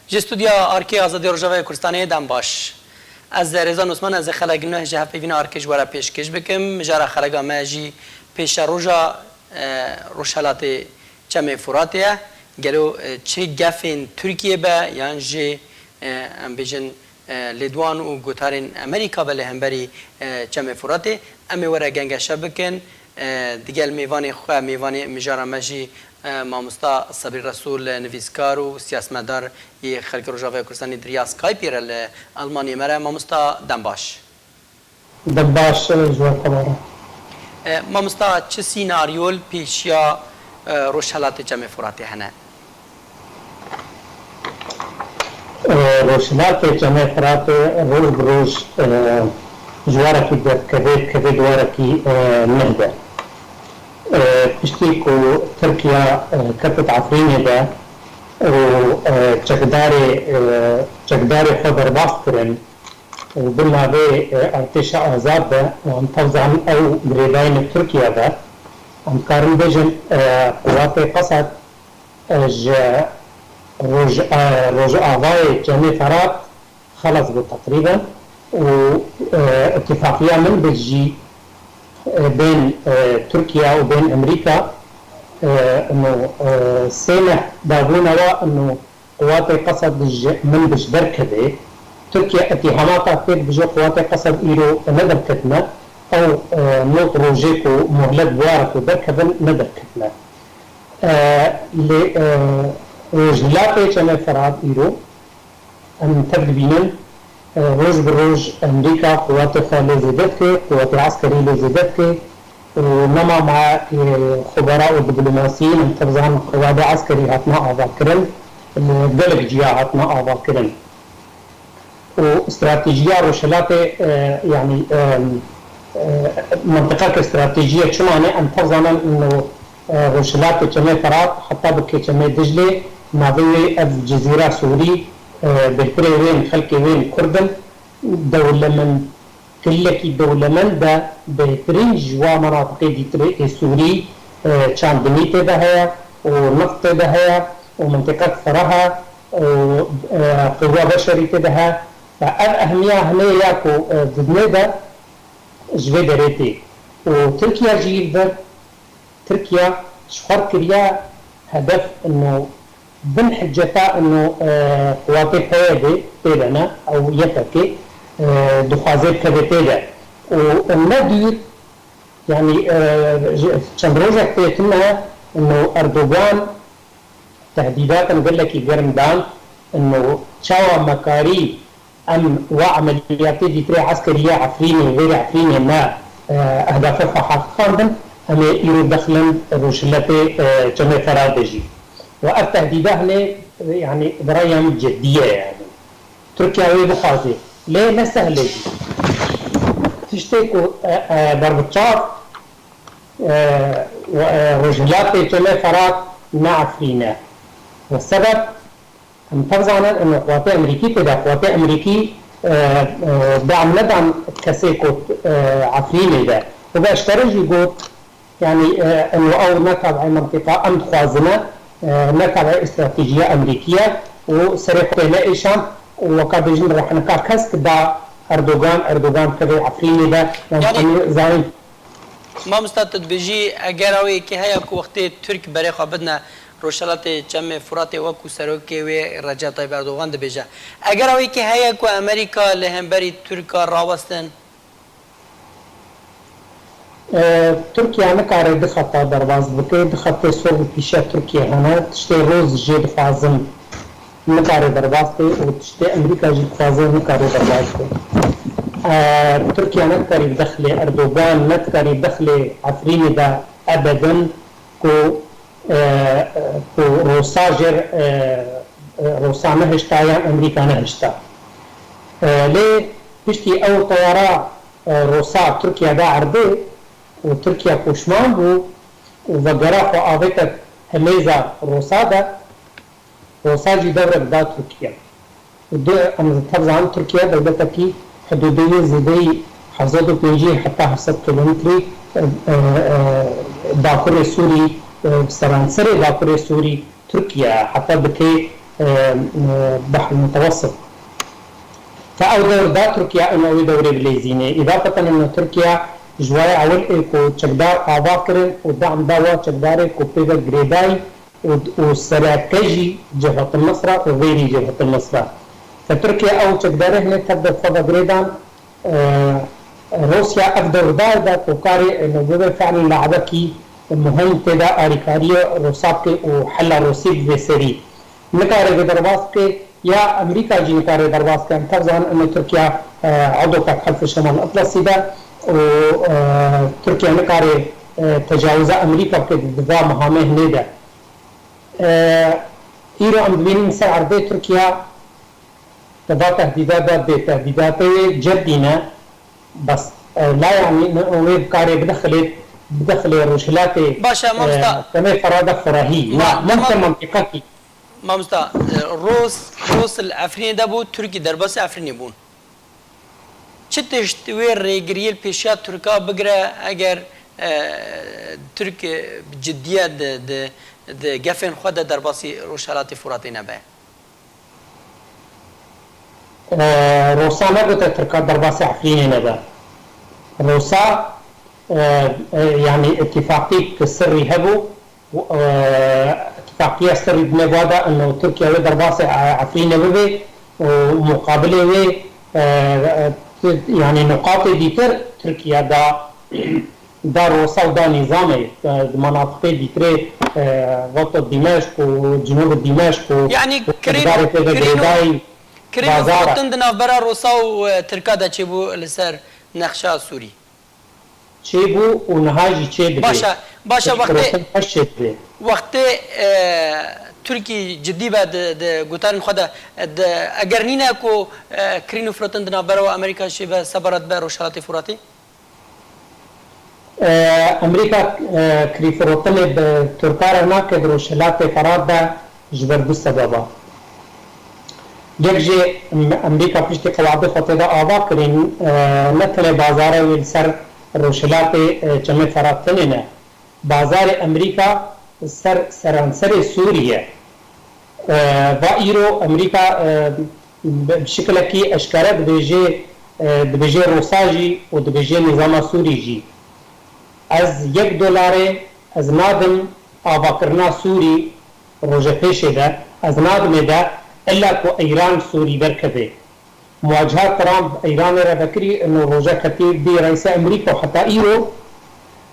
جستودیا آرکی آزادی روجاوی کردستانی دم باش. از رضا عثمان از خلق نه جهت پیوین آرکش ورا پیشکش بکم مجرا خلق ماجی پیش روجا روشالات چم فراتیه گلو چه گفین ترکیه به یعنی جه ام بیشن لدوان و گوتارن امریکا بله همبری چم فراته امی ورا گنگ شبکن دیگل میوانی خواه میوانی مجرا ماجی مامستا صبری رسول نویسکار و سیاستمدار ی خلق روجاوی کردستانی دریا سکایپی رل آلمانی مره مامستا دنباش جواب کاملا مامستا چه سیناریول پیشیا روشالات جمع فراتی هنه روشالات جمع فراتی روز بروز جوارکی در کبه دوارکی نهده پشتی که ترکیه کتت عفرینه ده و چکداری خود درباست کرن و بالنسبه ارتش آزاد ده و طبعا او گریبین ترکیه ده ام کارن بجن قوات قصد روج آوای جمع فرات خلص بو تقريبا واتفاقية من بلجي بين تركيا وبين امريكا انه سامح دابونا انه قوات قصد من بج دركبه تركيا اتهاماتها كثير بجو قوات قصد ايرو ندركتنا او نوت روجيكو مهلت بوارك ودركبن ندركتنا رجلاتي كما فراد ايرو ان تبدبينن روز بروز امريكا قوات خالي زيدتك قوات عسكري لزيدتك ونما مع خبراء ودبلوماسيين تبزان قوات عسكري هاتنا اذاكرن قلق جيا هاتنا اذاكرن واستراتيجيه روشلاتي يعني منطقه استراتيجيه شمانه ان تبزان انه روشلاتي كما فرات حتى بكي كما دجله ناوي الجزيره سوري بهتري وين خلقي وين كردن دولة من كلكي دولة من ده بهترين جوا مناطق دي سوري كان دميته ده هي ونفط ده هي ومنطقة فرها وقوة بشرية ده هي فالأهمية هنا ياكو ضدنا ده جوي دريتي وتركيا جيل ده تركيا شخر كريا هدف انه بنحجتا انه قوات حيادي تيدنا او يتكي دخوازات كبتيدا والندير يعني شمروجة تيتنا انه اردوغان تهديدات قال لك يقرمدان انه شاوى مكاري ام وعملياتي دي تري عسكرية عفريني غير عفريني ما اهدافها حقا ام يرو دخلا روشلتي جمع فرادجي والتهديدات هنا يعني برايم جدية يعني تركيا وي بخازي ليه ما سهلة دي تشتكوا بربطشار ورجلات كما فرات نعرفينا والسبب متفزعنا انه قوات امريكي كده قوات امريكي ندعم كسيكو عفريني ده وباشترج يقول يعني انه او نتابع منطقة ام خوازنا نتابع استراتيجية أمريكية وسرقة لإيشان وقد يجب رح نكاكس دا أردوغان كذا عفريني دا يعني زين ما مستعد بيجي أجراوي كهيا كوقت ترك بريخ بدنا روشلات جمع فرات وكو سرقة ورجع طيب أردوغان ده بيجا أجراوي كهيا كو أمريكا لهم تركا راوستن تركيا نكاره دخطة درواز بكي دخطة سوق بيشة تركيا هنا تشتي روز جيد فازم نكاره درواز وتشتي أمريكا جيد فازم نكاره درواز تركيا نكاره بدخل أردوغان نكاره بدخل عفريني دا أبدا كو روساجر روسا نهشتا يا أمريكا نهشتا ليه بشتي أول طيارة روسا تركيا دا عربي وتركيا كوشمان بو وفقراف وآفتت هميزة روسادا روساجي دورة دا تركيا أنا طبعا تركيا دولتكي حدودية زيدي حفظته بيجي حتى 7 كيلومتري داخل سوري سرانسري داخل سوري تركيا حتى بكي بحر المتوسط. فأو دور دا تركيا إنه دوري بليزيني إضافة إنه تركيا جواي أول كو تشكدار آباكرن ودعم دوا تشكداري كو بيبا جريداي وسراكجي جبهة النصرة وغيري جبهة النصرة. فتركيا أو تشكداره هنا تبدأ فضا جريدان روسيا أفضل دا توكاري إنه بيبا فعلا لعبكي مهم تدا أريكاريو روسابكي وحلا روسيب بسري نكاري بدرباسكي يا أمريكا جي نكاري درباسكي انتظران إنه تركيا عضو حلف الشمال الأطلسي ده وتركيا نكاري تجاوز أمريكا بكذا مهامه نيدا إيرو أم بين سر عرضي تركيا تبا تهديدات بتهديدات جدينا بس لا يعني إنه كاري بدخل روشلات باشا مامستا كمان فرادة فراهي لا ممكن منطقتي مامستا روس الأفريني ده بو تركي درباس أفريني بون چتشت وير ريجريل بيشات تركا بقرا اگر ترك بجدية د جفن خود درباسي روشالات فراتي نبه روسا ما قلت تركا درباسي أفريني نبه روسا يعني اتفاقية السري هبو اتفاقية السري بنبوادا انه تركيا ودرباسي عفرينة ببي ومقابلة يعني نقاط ديتر تركيا دا روسا ودا نظامي مناطق ديتر وسط دمشق وجنوب دمشق يعني كرينو فتندنا برا روسا وتركا دا تشيبو لسر نخشا سوري چيبو ونهاجي چيبو باشا وقت تركي جدي بعد قطار خدا اگر نينا كو كرينو فراتن دنا برا امريكا شبه صبرت به روشالات فراتي امريكا كريفروتن بتركارا ناكد روشالات فرات جبر دو سببا يكجي امريكا بيشتي قواعد خطيدا آبا كرين نتنه بازاره والسر روشلات چمه فراتنه بازار امريكا سرانسر سوريا و ايرو امريكا بشكل كي اشكاره دبيجي روساجي و دبيجي نظام سوري جي از $1 از نادم آباکرنا سوري روجه پیشه ده از نادم ده الا كو ايران سوري بركبه مواجهات ترامب ايران را بكري انه روجا كتيب دي رئيس امريكا وحتى ايرو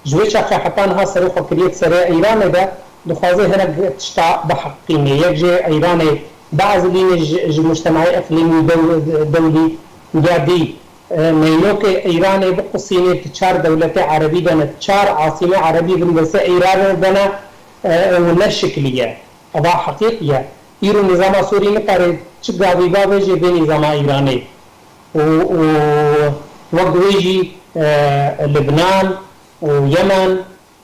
جويشا حتى انها صاروخ كريت سريع ايران ده دخوازي هنا تشتع بحقيني يجي ايران بعض المجتمعي اقليمي دولي قاعدي مينوك ايران بقصيني تشار دولتي عربي دنا تشار عاصمه عربي بس ايران دنا ولا شكليه ابا حقيقيه ايرو نظام سوري نقاري چقابي بابجي بنظام ايراني ووقويجي لبنان ويمن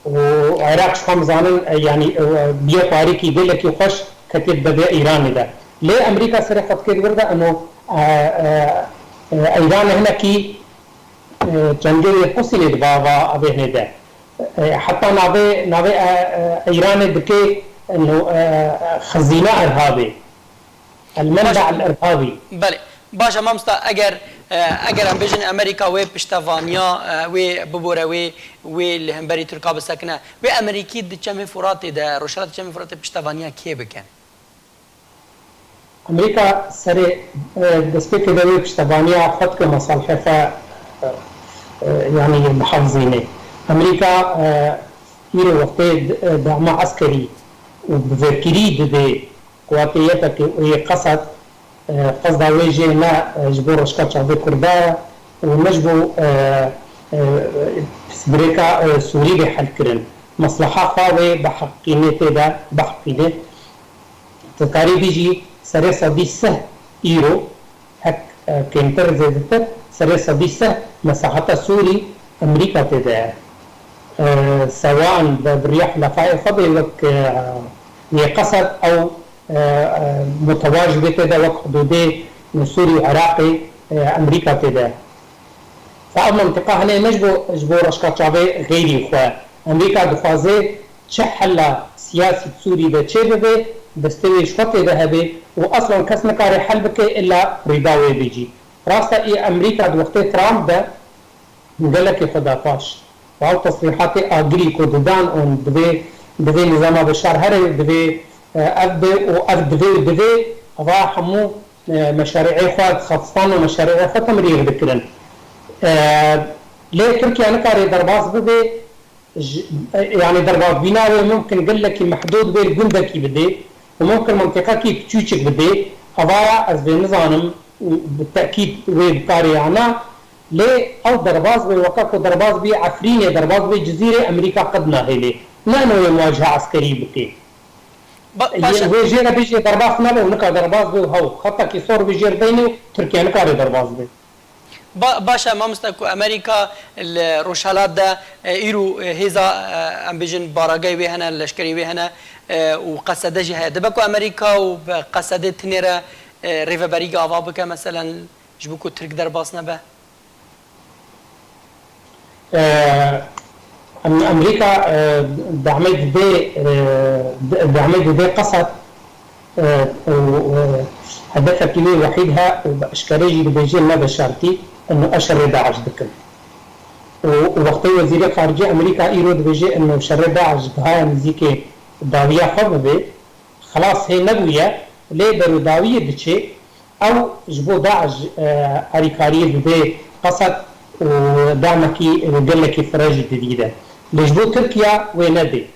وعراق شخم زانن يعني بيا تاريخي بلكي خوش كتب بدا ايران ده ليه امريكا صرحت كده برده انه ايران هنا كي جنگي قصيني بابا ابه ده حتى نابي ايران دكي انه خزينه ارهابي المنبع الارهابي بله باشا مامستا اگر ام بجن امريكا و پشتوانيا و ببوره و لهمبري تركا بسكنه و امريكي د چمه فرات ده روشات چمه فرات پشتوانيا كي بكن امريكا سري دسبك ده پشتوانيا خط مصالحه يعني محافظينه امريكا يرو وقت دعم عسكري وبفكري ده قواتيتك وقصد قصد ويجي ما جبور اشكال شعبي كرداء ونجبو سبريكا سوري بحل كرن مصلحة خاوة بحقينة ده بحقينة تقاري بيجي سريسا بيسه ايرو هك كنتر زيدتر سريسا بيسه مساحة سوري امريكا تده سواء بالرياح لفاية فضي لك قصد او متواجد تدا وقت حدودي من سوري وعراقي امريكا تدا فأما منطقة هنا مجبور اشكال شعبي غيري اخوة امريكا دخوازي تشحل سياسة سوري دا چه ببه دستوي شوطي ذهبي واصلا كاس نكاري حل بك الا رضاوي بيجي راستا اي امريكا وقت ترامب ده قال لك خدا فاش وهو تصريحات اجري كودان اون دبي نظام بشار هري دبي اب دبي هذا حمو مشاريع اخوات خاصه ومشاريع اخوات مريغ بكرن ليه تركيا نكاري درباس بدي يعني درباس بناوي ممكن قال لك محدود بين جندكي بدي وممكن منطقه كي تشوشك بدي هذا از بنظام بالتاكيد وبكاري انا ليه او درباز بي وكاكو درباز بي عفريني درباز بي جزيره امريكا قدنا هيلي لانه مواجهه عسكريه بكي ويجينا بيجي درباز نبي ونكا درباز بي وهو خطا كي صور بيجي بيني تركيا نكاري درباز بي باشا ما مستكو امريكا الروشالات ده ايرو هيزا ام بيجن باراغاي بهنا لشكري بهنا وقصد جهه دبكو امريكا وقصد تنيرا ريفا بريغا افابكا مثلا جبكو ترك درباس نبه امريكا دعمت دي قصد هدفها كبير وحيدها واشكاليجي بيجي ما بشارتي انه اشر داعش دكم ووقتي وزير خارجيه امريكا ايرود بيجي انه شر داعش بهاي مزيكي داويه خببه خلاص هي نبويه ليه برو داويه دشي او جبو داعش اريكاريه بدي قصد ودعمكي وقلكي فرج جديده لجبو تركيا ويندي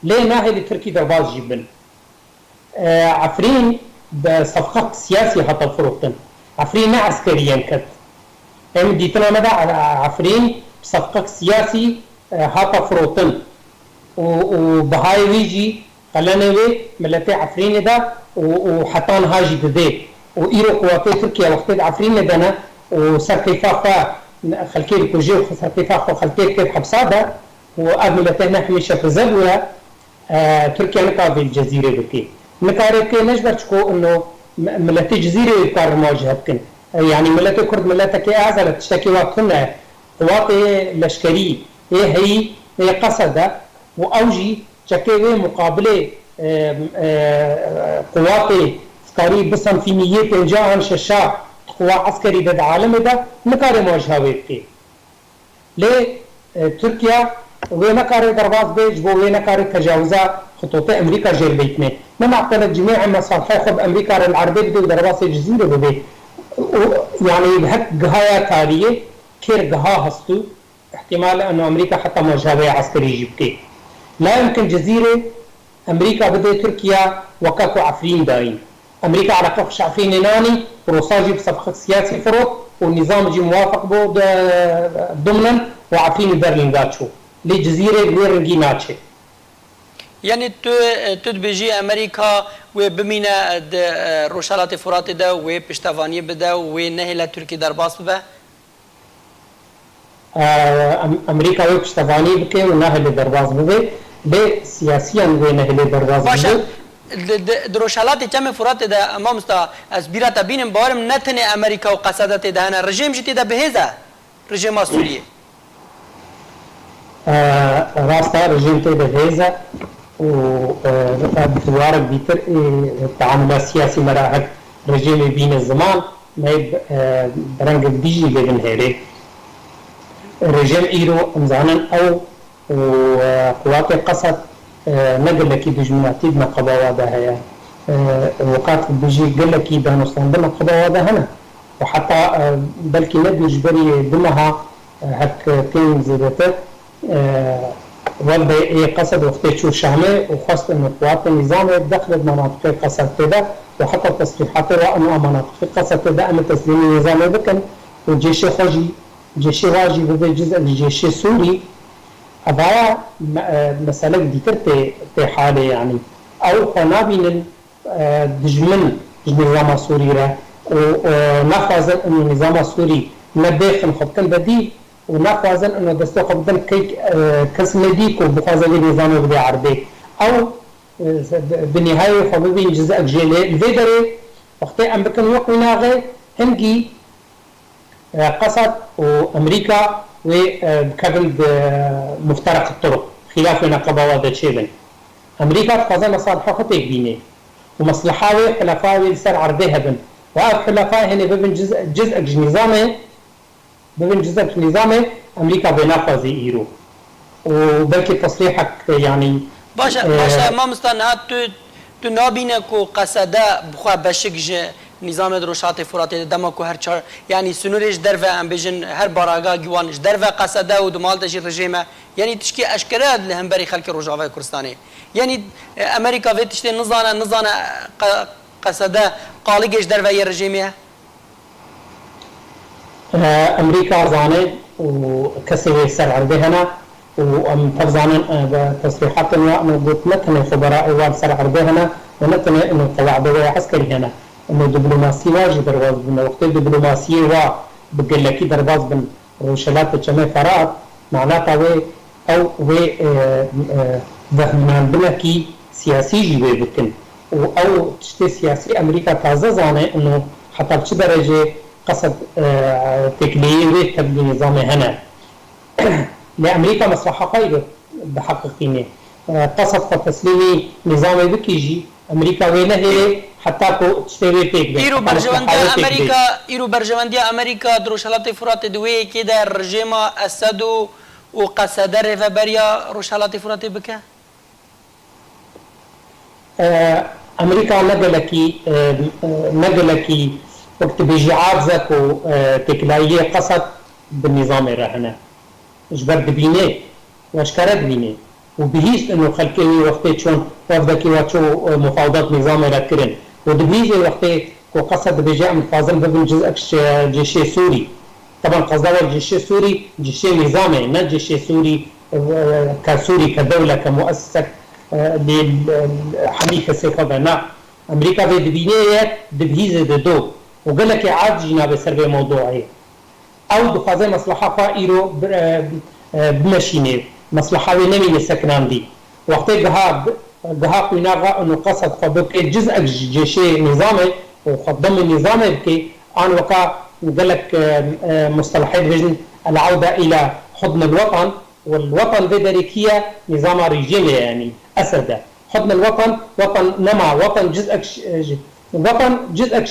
ليه ما هي تركي درباز جبن عفرين بصفقات سياسية حتى الفروقتن عفرين عسكريا كت ام ديتنا مدى عفرين بصفقات سياسي حتى فروقتن وبهاي ويجي خلانا وي ملتي عفرين ده وحطان هاجي دي وإيرو قواتي تركيا وقت عفرين دنا وسرقفاقا خلكي الكوجي وسرقفاقا خلكي كيف حبسادة وأبنلتي نحمي شفزبوها تركيا نكا في الجزيرة بكي نكاري كي نجبر تشكو انه ملتي جزيرة يبقى مواجهة بكن يعني ملتي كرد ملتي كي اعزلت تشتكي وقتنا قواتي لشكري هي قصدة واوجي تشكي مقابلة قواتي سكاري بصن في مية وجاهن ششا قوى عسكري بد عالم ده نكاري مواجهة بكي ليه تركيا وين كاري درباز بيج وين كاري تجاوزا خطوط امريكا جير بيتنا ما معتمد جميع مصالح خب امريكا العربيه بدو درباس الجزيره بدي يعني بهك قهايا تاليه كير قها هستو احتمال انه امريكا حتى مواجهه عسكري يجيبكي لا يمكن جزيره امريكا بدي تركيا وكاكو عفرين داين امريكا على كفش عفرين ناني وروساجي بصفقه سياسي فروق والنظام يجي موافق بو ضمنا وعفرين برلين داتشو لجزيره غير رنجيناتشي يعني تدبجي امريكا وبمينا روشالات فرات ده وبشتافاني بده ونهلا تركي درباس به امريكا وبشتافاني بكي ونهلا درباس به بسياسيا ونهلا درباس به دروشالات كم فرات ده امام استا اسبيرات بينم بارم نتني امريكا وقصدت ده انا رجيم جتي ده بهذا رجيم سوريا راستا رجيم تده هذا وبدوارك بيتر التعامل السياسي مراحل رجيم بين الزمان ما برنج بيجي بين هيري رجيم ايرو امزانا او وقوات القصد نقل لك دجمناتي بنقبا وادا هيا وقات بيجي قال لك دانوستان بنقبا وادا هنا وحتى بلكي ندي جبري دمها هك تين زيدته والبي قصد وقت شو شامل وخاصة انه قوات النظام دخلت مناطق قصد كده وحتى تصريحات انه مناطق قصد كده ام تسليم النظام بكن والجيش خرجي جيش واجي بده جزء الجيش السوري أبايا مسألة ديتر في حالة يعني أو قنابل دجمن النظام السوري ونفذ إنه النظام السوري ندخل خبطن بدي ونفذ إنه دستور خبطن كي قسم ديك وبخاز النظام بدي عربي أو بالنهاية خبطين جزء جيلي الفيدري وقت أمريكا وقنا غير هنجي قصد وأمريكا وكابل مفترق الطرق خلاف نقبة وهذا شيء امريكا تخزن مصالحه خطيك بيني ومصلحه حلفاء سر عرضها بن وهذا حلفاء هنا ببن جزء نظامه ببن جزء نظامه امريكا بينافذ ايرو وبلكي تصريحك يعني باشا ما مستنها تو نابینه کو قصده بخوا بشک نظام دروشات فرات دما کو هر چار یعنی سنورش در و امبیجن هر باراگا گوانش در و قصده و دمال تشی رژیمه یعنی تشکی اشکره لهم بری خلک روجاوی کردستانی یعنی امریکا و تشتی نزانه قصده قالگش در و رژیمه امريكا زانت وكسر سر عرضها وام تفزان بتصريحات انه قلت نتنا خبراء اول سر عرضها ونتنا انه قواعد عسكري هنا انه دبلوماسي واجب درواز بن وقت الدبلوماسيه وا بقول لك درواز بن روشلات تشمي فرات معناتها وي او وي ذهنان بلكي سياسي جيبه بكن او تشتي سياسي امريكا تازه زانه انه حتى بشي درجه قصد تكليف تبني نظام هنا لأمريكا مصلحة قيدة بحقيقينه قصد تسليم نظام بكيجي أمريكا وينه هي حتى كو تشتري بيك إيرو برجوانديا أمريكا دروشالات فرات دوي كده الرجيم أسدو وقصد ريفابريا روشالات فرات بكا أمريكا نقلكي وقت بيجي عابزك وتكلاية قصد بالنظام الرهنة اجبر دبينه واشكرت بينه وبهيش انه خلقي وقت شون وفدكي واتشو مفاوضات نظام ركرن ودبهيش وقت وقصد بيجي مفاضل بين جزء جيش سوري طبعا قصده الجيش السوري جيش نظامي ما جيش سوري كسوري كدولة كمؤسسة للحمية سيفا امريكا في دبينه دبهيز دو وقال لك عاد جناب سر موضوعي او دخازه مصلحه فائرو بمشينه مصلحه نمي سكنان دي وقت جهاب مناغا انه قصد قبك جزء جيشي نظامي وقدم النظام بكي ان وقع قال لك مصطلحين فيجن العوده الى حضن الوطن والوطن بدركيه نظام رجيمي يعني اسد حضن الوطن وطن نما وطن جزء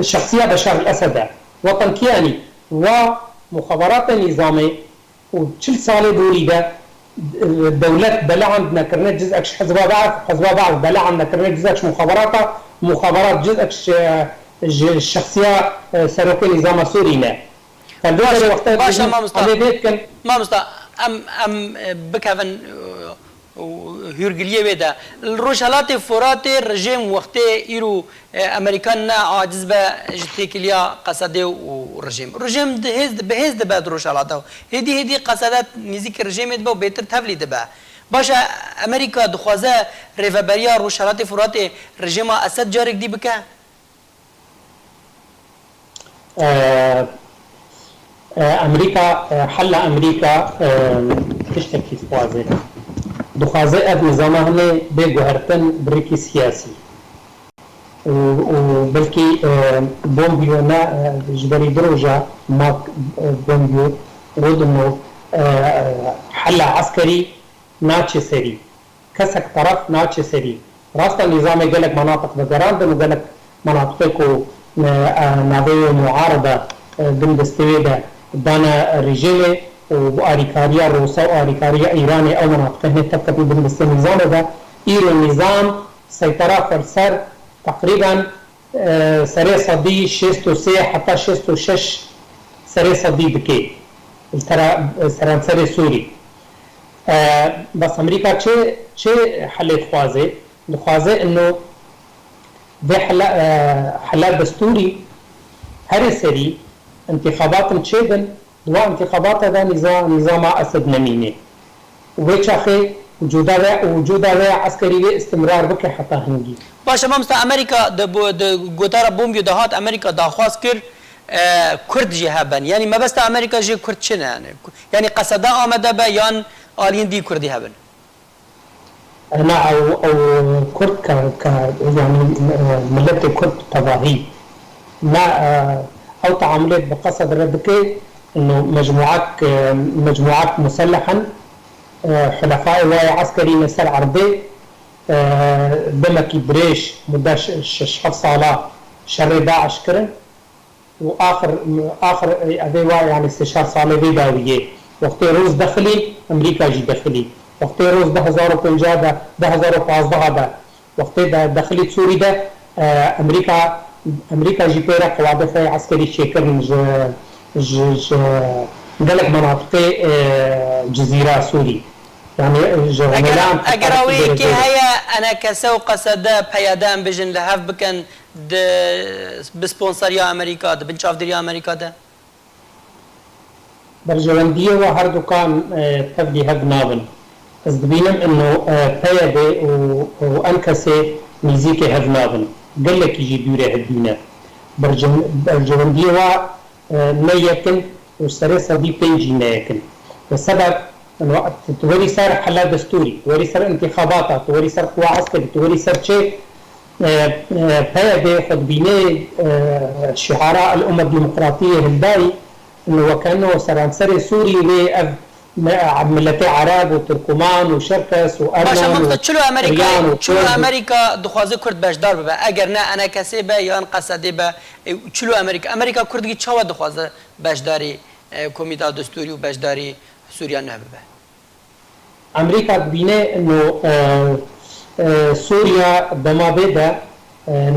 شخصية بشار الأسد وطن كياني ومخابرات نظامي وكل صالة بوريدة دولة بلا عندنا كرنت جزء حزب بعض بلا عندنا كرنت جزء مخابرات جزء الشخصية سروكي نظام سوري لا باشا ما مستا أم بكافن هيرجليه بيدا الروشالات فرات الرجيم وقت إيرو أمريكان عاجز بجتكليا قصده ورجيم الرجيم بهز دبا روشالاته هدي قصدات نزيك الرجيم دبا وبيتر تفلي دبا باشا أمريكا دخوازه ريفابريا روشالات فرات رجيم أسد جارك دي بكا أمريكا حل أمريكا تشتكي فوازه دخوازه اب نظامه بجوهرتن بريكي سياسي وبلكي بومبيو نا جبري دروجا ماك بومبيو ودنو حل عسكري ناتشي سري كسك طرف ناتشي سري راستا النظام قال لك مناطق بجراند وقال لك مناطقكو نابيو معارضه بندستويدا دانا رجيلي واريكاريا روسا واريكاريا ايراني او مناطقه تبقى بالنسبه للنظام هذا ايرو النظام سيطره فرسر تقريبا سري صدي 63 حتى 66 سري صدي بكي ترى سري سوري بس امريكا شيء حلت خوازه انه ده حل دستوري هر سري انتخابات تشيدن وانتخابات هذا نظام اسد نمينه وبيتشاخي وجودا عسكري استمرار بك حتى هنجي باشا مامستا امريكا د گوتارا بومبيو دهات امريكا داخواست كر كرد جهابن يعني ما بس امريكا جي كرد شنه يعني قصدا آمده به يان آلين دي كردي هبن انا او كرد ك يعني ملت كرد تباهي ما او تعاملات بقصد ردك انه مجموعات مسلحا حلفاء واي عسكري مسار عرضي دمكي بريش مدة شحف صالة شر داعش كرن واخر ابي واي يعني استشار صالة بيداوية وقت روز دخلي امريكا جي دخلي وقت روز 2015 ده 2015 ده وقت دخلي سوري ده امريكا جي بيرا قواعد عسكري شكرن دلك مناطق جزيرة سوري يعني اگر اوی که هيا انا كسو قصد پیادام بجن لهف بكن بسپونسریا امریکا ده بنچاف دریا امریکا ده برجواندية وهر دكان تبدي هب نابن از دبينم انه پیاده وانكسي ميزيكي هب نابن قال لك يجي دوره هدينا برجواندية ما يكن وسري صدي بيجي ما يكن والسبب انه توري صار حلا دستوري توري صار انتخابات توري صار قوى عسكري توري صار شيء پیاده خد بينه شعراء الامه الديمقراطيه الداي انه وكانه سرانسري سوري ملتي عرب وتركمان وشركس وارمن باشه چلو امریکا دخوازه کرد بشدار ببه اگر نه انا کسی به یا ان قصدی به چلو امریکا کردگی چاوا دخوازه بشداری کمیته دستوری و بشداری سوریا نه ببه امريكا بينه انه سوريا دما بيدا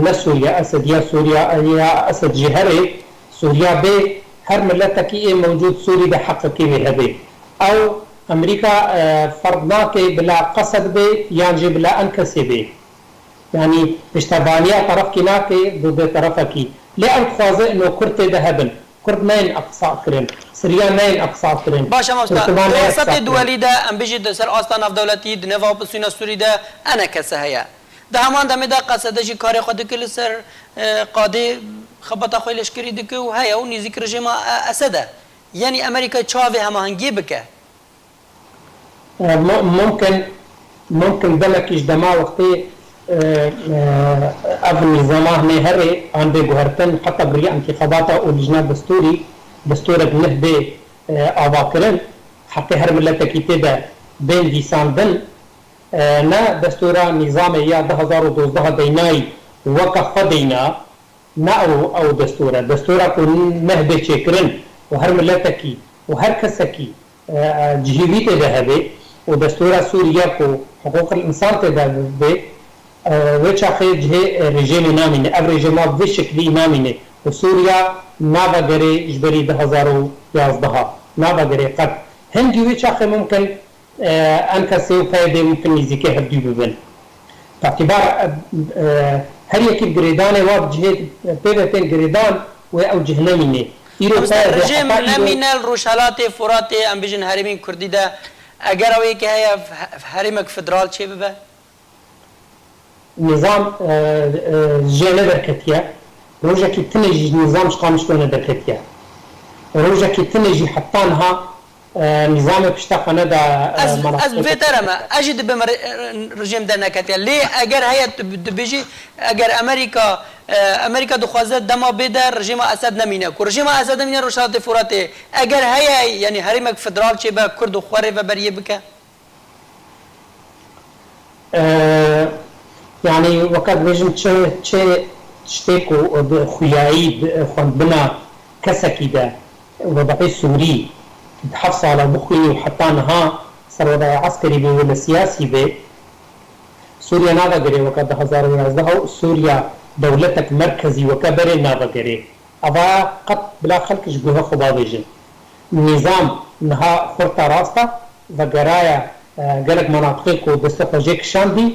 لا سوريا اسد يا سوريا يا اسد جهري سوريا بي هر ملتك موجود سوري بحق كي هبي او امريكا فرضناك بلا قصد بي يعني بلا انكسي بي يعني بشتبانيا طرف كناكي ضد طرفك لا خوازه انه كرت ذهبا كرد مين اقصى كرن سوريا مين اقصى كرن باشا مستر رئاسة الدولي ده ام بيجي ده سر اصلا في دولتي دنيفا بسوينا سوري ده انا كسهيا ده همان دمي ده قصده جي كاري خود كل سر قاضي خبطه خوي لشكري دك وهيا ونيزيك رجيم اسده يعني امريكا تشافي همهنجي بك ممكن بلك اجدما وقتي اب نظامه نهري عند جوهرتن حتى بريء انتخاباته ولجنه دستور بنهبه اباكرن حتى هر ملتك تبع بين ديساندن نا دستور نظام يا 2012 ديناي وقف دينا نا او دستور كون نهبه شكرن وهر ملتك وهر كسكي جهويت ذهبي ودستور سوريا كو حقوق الانسان تذهب وچا خير جه رژیم نامینه اب رژیما به شکلی نامینه و سوریا نابغره جبری 2011 نابغره قد هندي وچا خير ممكن انكسي فايده ممكن يزيكه هدي ببن باعتبار هر يكي جريدان واب جهه بيبتين جريدان او جهنمينه رژیم نامینه روشالات فرات ام بجن هرمین کردی ده اگر اوی که هي هرمك فدرال چه ببه نظام جينا دركتيا روجا كي تنجي نظام شقامش لنا دركتيا روجا كي تنجي حطانها نظام بشتاقنا دا از بفيتر ما اجد بمر رجيم دا نكتيا ليه اگر هي بيجي اگر امريكا دخوازه دما بيدا رجيم اسد نمينه كو رجيم اسد نمينه روشات فراته اگر هي يعني هرمك فدرال چه با كرد خوره و بريه بك يعني وقت بيجن تشتكو بخيايد بنا كسكي ده وضعي سوري تحفظ على بخوي وحتى نها صار وضعي عسكري بي ولا سياسي بي سوريا نابا قري وقت 2011 سوريا دولتك مركزي وكبري نابا قري أبا قد بلا خلق جبوها خبا بيجن نظام نها خورتا راستا وقرايا قالك مناطقك ودستخ جيك شاندي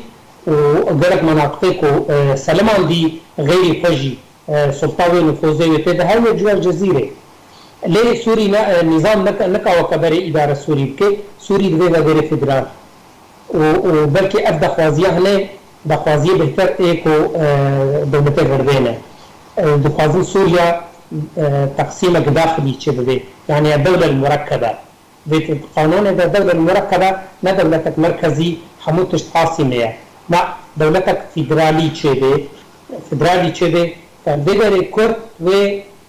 وقالك مناطقك سلمان دي غير فجي سلطاوي نفوذي وتده هاي جوا الجزيرة ليه سوري نظام نكا وكبري إدارة سوري بكي سوري دوي غير فدرال وبلكي أف دخوازية هنا دخوازية بهتر إيكو دولتي غربينة دخوازي سوريا تقسيمك داخلي تشبه يعني الدولة المركبة في القانون إذا الدولة المركبة لا دولتك مركزي حموتش تقاسيمية لا دولتك فدرالي تشبه فبدر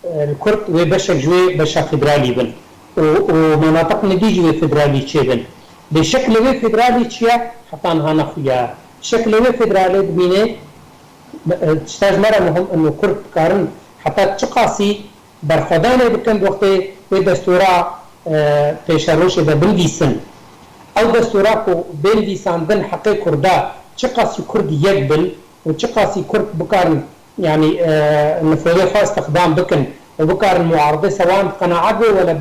الكرد وبشا جوي بشا فدرالي بن ومناطق ندي جوي فدرالي تشبه بشكل وی فدرالی چیه حتی آنها نخویا شکل وی فدرالی دبینه تشتاج مرة مهم انه كرد كارن حتى تقاسي برخدانه بكن وقت دستورا پیشروش ده بنویسن او دستورا کو بنویساندن حق کردا تقاسي كرد يقبل وتقاسي كرد بكارن يعني نفوذ خاص استخدام بكن وبكارن معارضه سواء قناعه ولا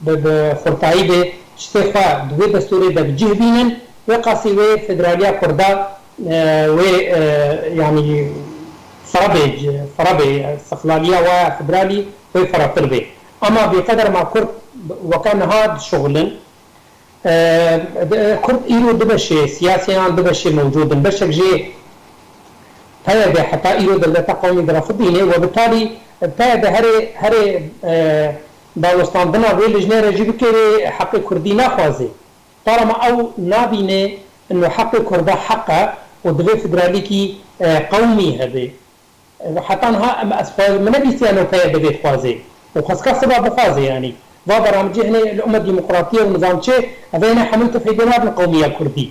بخرطاي به اشتفا دوي دستوري ده بجه بينن وقاسي وي فدراليا كردا و يعني فرابي استقلاليه وفدرالي وفراتر به اما بقدر ما كرد وكان هذا شغلا كرد ايرو دبشي سياسيا دبشي موجود بشك جي تايده حتى ايرو دولة قومي درافدينه وبالتالي تايده هري داوستان بنا وي لجنه رجيب كي حق كردي ناخوازي طالما او نابينه انه حق كردا حقه ودغه فدرالي كي قومي هذه حتى انها اسفل من بيسي انه تايده بيخوازي وخاصه سبب خوازي يعني وبرامج هنا الامه الديمقراطيه والنظام شيء هذين حملت في دماغ القوميه الكرديه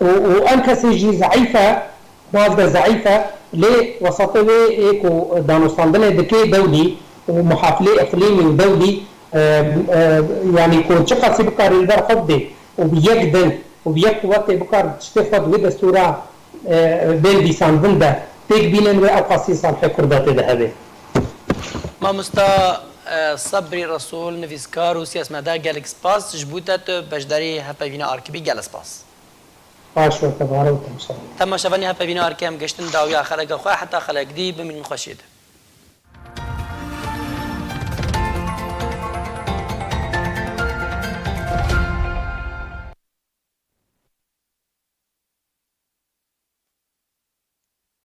وانكس يجي ضعيفه نازله ضعيفه لوسطيه ايكو دانوستاندنه دكي دولي ومحافله اقليمي ودولي يعني كون شقه سبكار البر خدي وبيقدن وبيقوى وقت بكار تشتفض ودستورا بين بيساندن ده تيك بينن واقاسي صالح كردات ذهبه ما مستا صبري رسول نفيسكار وسياسمدار جالك سباس جبوتت بجداري هفايفينا اركبي جال سباس باش وتبارك وتمشي تم شفاني هفايفينا اركام قشتن داويا خلق اخوة حتى خلق دي بمن خشيد